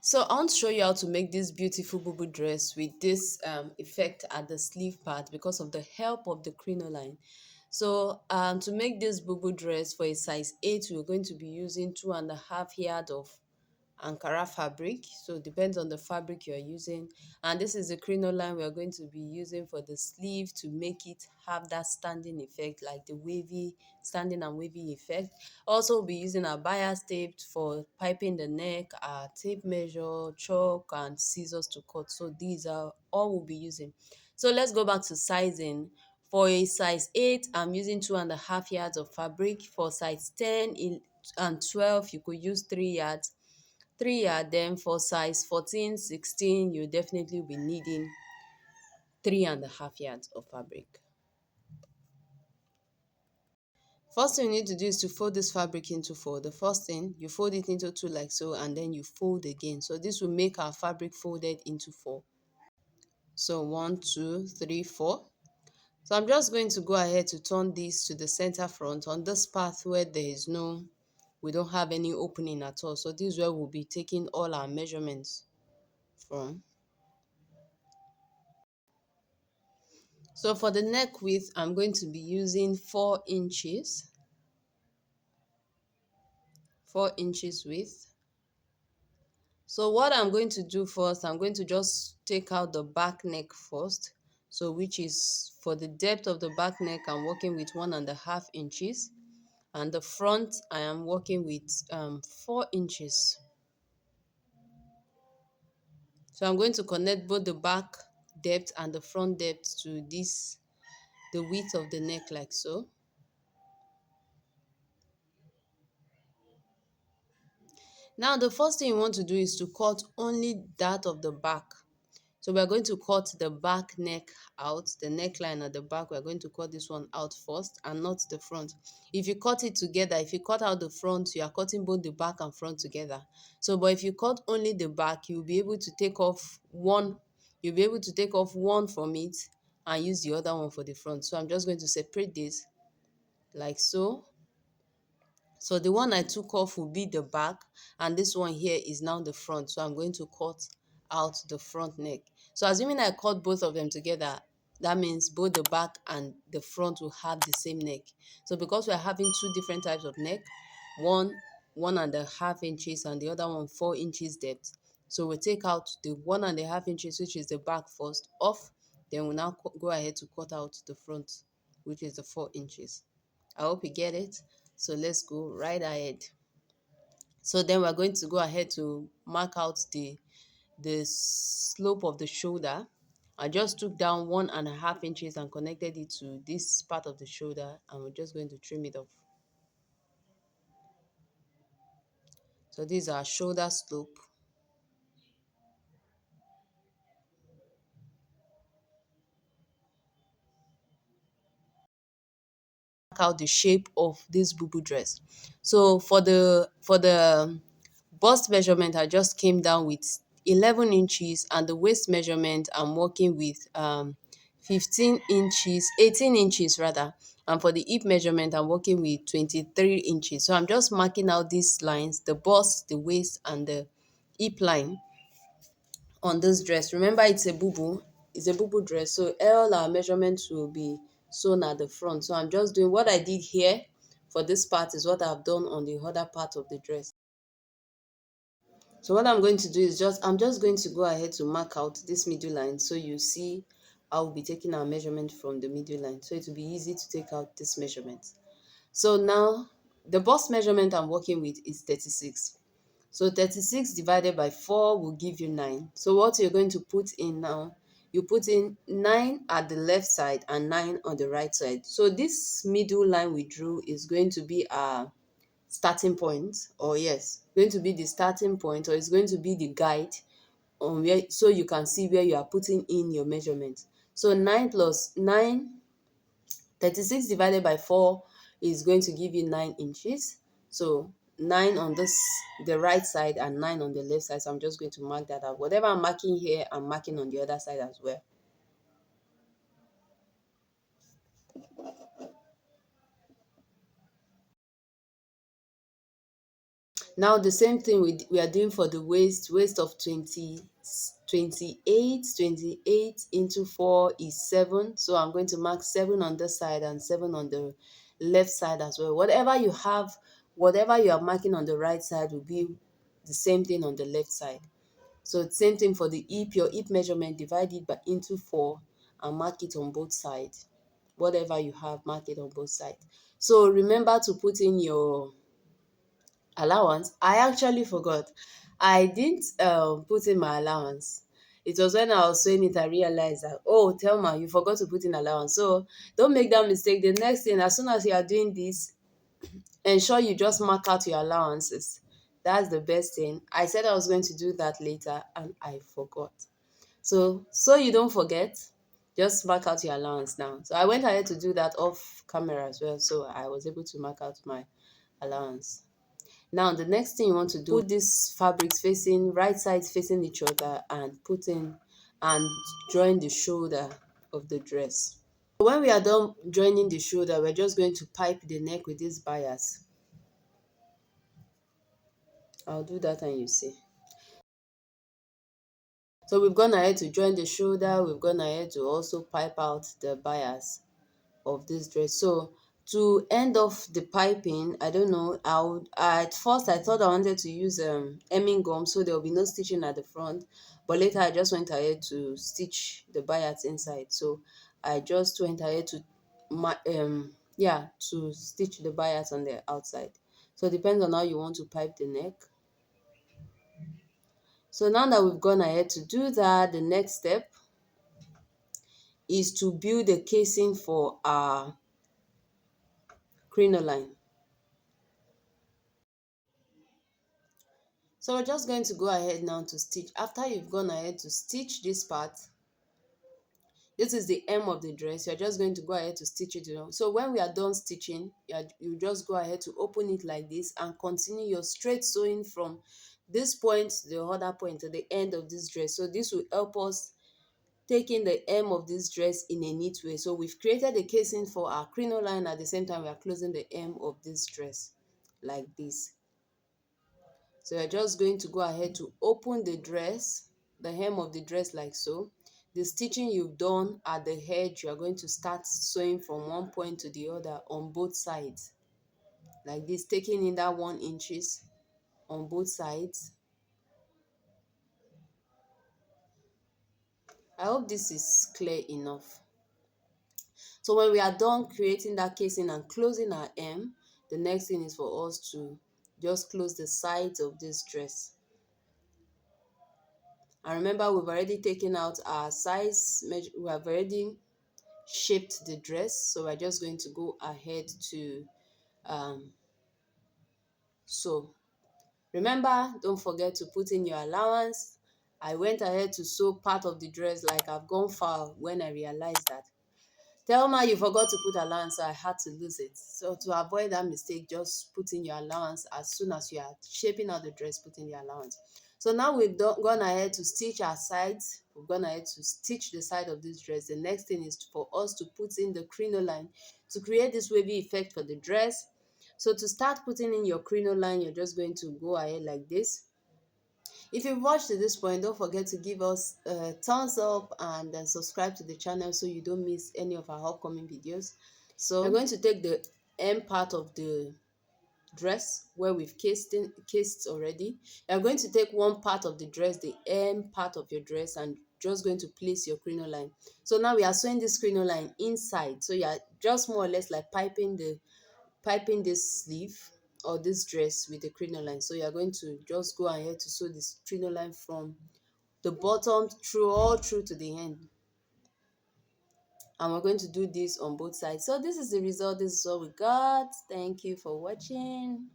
So I want to show you how to make this beautiful bubu dress with this effect at the sleeve part because of the help of the crinoline. So to make this bubu dress for a size 8, we're going to be using 2.5 yards of Ankara fabric. So it depends on the fabric you're using. And this is the crinoline we're going to be using for the sleeve to make it have that standing effect, like the wavy, standing and wavy effect. Also, we'll be using our bias tape for piping the neck, our tape measure, chalk, and scissors to cut. So these are all we'll be using. So let's go back to sizing. For a size 8, I'm using 2.5 yards of fabric. For size 10 and 12, you could use 3 yards. 3 yard. Then for size 14, 16, you definitely be needing 3.5 yards of fabric. First thing you need to do is to fold this fabric into four. The first thing, you fold it into two like so, and then you fold again. So this will make our fabric folded into four. So 1, 2, 3, 4. So I'm just going to go ahead to turn this to the center front on this part where we don't have any opening at all. So this is where we'll be taking all our measurements from. So for the neck width, I'm going to be using 4 inches, 4 inches width. So what I'm going to do first, I'm going to just take out the back neck first. So which is for the depth of the back neck, I'm working with 1.5 inches. And the front, I am working with 4 inches. So I'm going to connect both the back depth and the front depth to the width of the neck like so. Now the first thing you want to do is to cut only that of the back. So we're going to cut the back neck out, the neckline at the back. We're going to cut this one out first and not the front. If you cut it together, if you cut out the front, you are cutting both the back and front together. So, but if you cut only the back, you'll be able to take off one. You'll be able to take off one from it and use the other one for the front. So I'm just going to separate this like so. So the one I took off will be the back, and this one here is now the front. So I'm going to cut out the front neck. So assuming I cut both of them together, that means both the back and the front will have the same neck. So because we're having two different types of neck, one 1.5 inches and the other one 4 inches depth. So we'll take out the 1.5 inches, which is the back first, off. Then we'll now go ahead to cut out the front, which is the 4 inches. I hope you get it. So let's go right ahead. So then we're going to go ahead to mark out the slope of the shoulder. I just took down 1.5 inches and connected it to this part of the shoulder, and we're just going to trim it off. So this is our shoulder slope. Out the shape of this bubu dress. So for the bust measurement, I just came down with 11 inches, and the waist measurement I'm working with 15 inches, 18 inches rather. And for the hip measurement, I'm working with 23 inches. So I'm just marking out these lines, the bust, the waist, and the hip line on this dress. Remember, it's a bubu dress, so all our measurements will be sewn at the front. So I'm just doing what I did here for this part is what I've done on the other part of the dress. So what I'm going to do is I'm just going to go ahead to mark out this middle line, so you see I'll be taking our measurement from the middle line, so it will be easy to take out this measurement. So now the bust measurement I'm working with is 36. So 36 divided by 4 will give you 9. So what you're going to put in now, you put in 9 at the left side and 9 on the right side. So this middle line we drew is going to be our starting point, or yes, going to be the starting point, or it's going to be the guide on where, so you can see where you are putting in your measurement. So 9 plus 9, 36 divided by 4 is going to give you 9 inches. So 9 on the right side and 9 on the left side. So I'm just going to mark that out. Whatever I'm marking here, I'm marking on the other side as well. Now the same thing we are doing for the waist of 28 into 4 is 7. So I'm going to mark 7 on this side and 7 on the left side as well. Whatever you have, whatever you are marking on the right side will be the same thing on the left side. So same thing for the hip, your hip measurement, divide it by into 4 and mark it on both sides. Whatever you have, mark it on both sides. So remember to put in your allowance. I actually forgot. I didn't put in my allowance. It was when I was sewing it I realized that, oh, Thelma, you forgot to put in allowance. So don't make that mistake. The next thing, as soon as you are doing this, ensure you just mark out your allowances. That's the best thing. I said I was going to do that later and I forgot. So you don't forget, just mark out your allowance now. So I went ahead to do that off camera as well. So I was able to mark out my allowance. Now the next thing you want to do, put these fabrics facing right sides facing each other and put in and join the shoulder of the dress. When we are done joining the shoulder, we're just going to pipe the neck with this bias. I'll do that and you see. So we've gone ahead to join the shoulder, we've gone ahead to also pipe out the bias of this dress. So to end off the piping, I don't know, at first I thought I wanted to use hemming gum so there will be no stitching at the front, but later I just went ahead to stitch the bias inside. So I just went ahead to to stitch the bias on the outside. So it depends on how you want to pipe the neck. So now that we've gone ahead to do that, the next step is to build a casing for our crinoline. So we're just going to go ahead now to stitch. After you've gone ahead to stitch this part, this is the hem of the dress. You're just going to go ahead to stitch it. So when we are done stitching, you just go ahead to open it like this and continue your straight sewing from this point to the other point to the end of this dress. So this will help us taking the hem of this dress in a neat way. So we've created a casing for our crinoline. At the same time, we are closing the hem of this dress like this. So you're just going to go ahead to open the dress, the hem of the dress like so. The stitching you've done at the edge, you're going to start sewing from one point to the other on both sides. Like this, taking in that 1 inches on both sides. I hope this is clear enough. So when we are done creating that casing and closing our hem, the next thing is for us to just close the sides of this dress. And remember, we've already taken out our size measure, we have already shaped the dress, so we're just going to go ahead to sew. Remember, don't forget to put in your allowance. I went ahead to sew part of the dress, like I've gone far when I realized that Thelma, you forgot to put allowance, so I had to lose it. So to avoid that mistake, just put in your allowance as soon as you are shaping out the dress, put in your allowance. So now we've gone ahead to stitch our sides. We've gone ahead to stitch the side of this dress. The next thing is for us to put in the crinoline to create this wavy effect for the dress. So to start putting in your crinoline, you're just going to go ahead like this. If you've watched to this point, don't forget to give us a thumbs up and then subscribe to the channel so you don't miss any of our upcoming videos. So we're going to take the end part of the dress where we've cased already. You're going to take one part of the dress, the end part of your dress, and just going to place your crinoline. So now we are sewing this crinoline inside. So you're just more or less like piping this sleeve or this dress with the crinoline. So you're going to just go ahead to sew this crinoline from the bottom all through to the end. And we're going to do this on both sides. So this is the result. This is what we got. Thank you for watching.